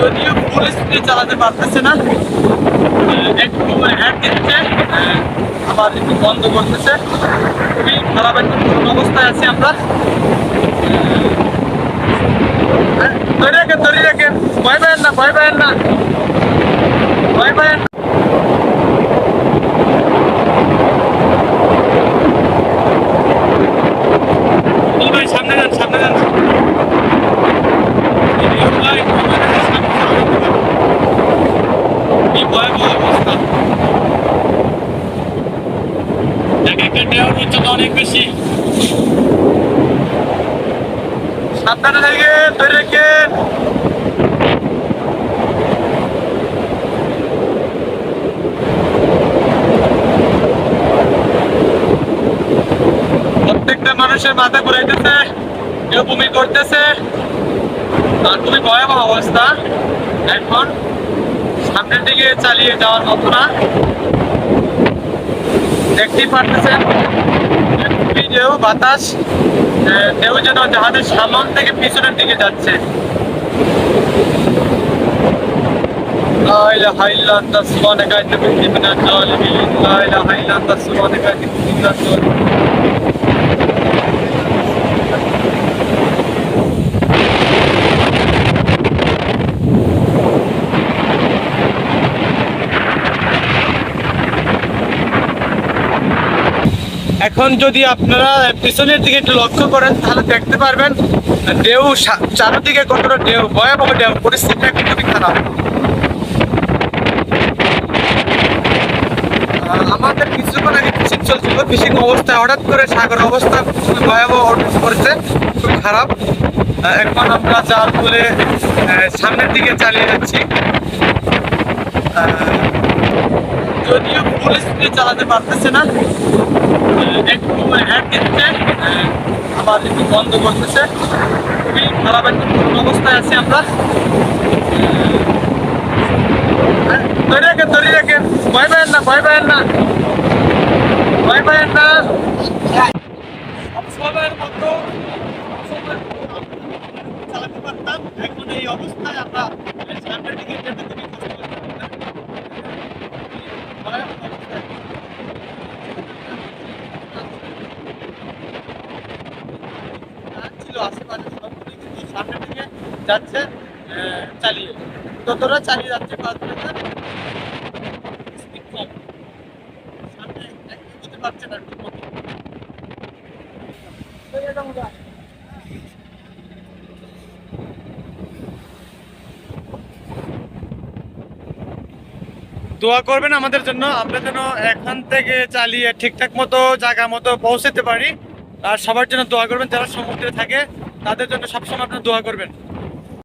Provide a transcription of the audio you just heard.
যদিও ফুল স্পিডে চালাতে পারতেছে না, একটু হ্যান্ড দিচ্ছে, আবার একটু বন্ধ করতেছে। খুবই খারাপ একটা অবস্থায় আছি আমরা। ধরে রাখেন, ভয় পায়েন না, ভয় পায়েন না, ভয় পায়েন না। ভাই সামনে যান, সামনে যান। কি ভয়াবহ অবস্থা! এক একটা ঢেউর উচ্চতা অনেক বেশি। সাবধানে থেকে ধরে রেখেন। প্রত্যেকটা মানুষের মাথা ঘুরাইতেছে, কেউ বমি করতেছে, আর খুবই ভয়াবহ অবস্থা। এখন সামনের দিকে চালিয়ে যাওয়ার মতো না। দেখতেই পারতেছেন খুবই ঢেউ, বাতাস, ঢেউ যেন জাহাজের সামন থেকে পিছনের দিকে যাচ্ছে। لا إله إلا أنت سبحانك إني كنت من الظالمين. لا إله إلا أنت سبحانك إني كنت من الظالمين. এখন যদি আপনারা পিছনের দিকে একটু লক্ষ্য করেন তাহলে দেখতে পারবেন ঢেউ চারদিকে কতটা ঢেউ, ভয়াবহ ঢেউ, পরিস্থিতিটা খুবই খারাপ। আমাদের কিছুক্ষণ আগে ফিশিং চলছিল, ফিশিং অবস্থায় হঠাৎ করে সাগরের অবস্থা খুবই ভয়াবহ করেছে, খুবই খারাপ। এখন আমরা জাল তুলে সামনের দিকে চালিয়ে যাচ্ছি। যদিও ফুল স্পিডে চালাতে পারতেছে না, একটু হ্যান্ড দিচ্ছে, আবার একটু বন্ধ করতেছে। খুবই খারাপ একটা অবস্থায় আছি আমরা। ধরে রাখেন, ভয় পায়েন না, ভয় পায়েন না, ভয় পায়েন না। সবসময়ের মতো চালাতে পারতাম, এখন এই অবস্থায় আমরা সামনের দিকে যেতে খুবই কষ্ট করতাম। ছিল আশেপাশে সবগুলি কিন্তু সামনের দিকে যাচ্ছে, চালিয়ে যতটা চালিয়ে যাচ্ছে স্পিড কম, সামনে একদম যেতে পারছে না ঠিক মতো। দোয়া করবেন আমাদের জন্য, আমরা যেন এখান থেকে চালিয়ে ঠিকঠাক মতো জায়গা মতো পৌঁছাতে পারি। আর সবার জন্য দোয়া করবেন যারা সমুদ্রে থাকে, তাদের জন্য সবসময় আপনারা দোয়া করবেন।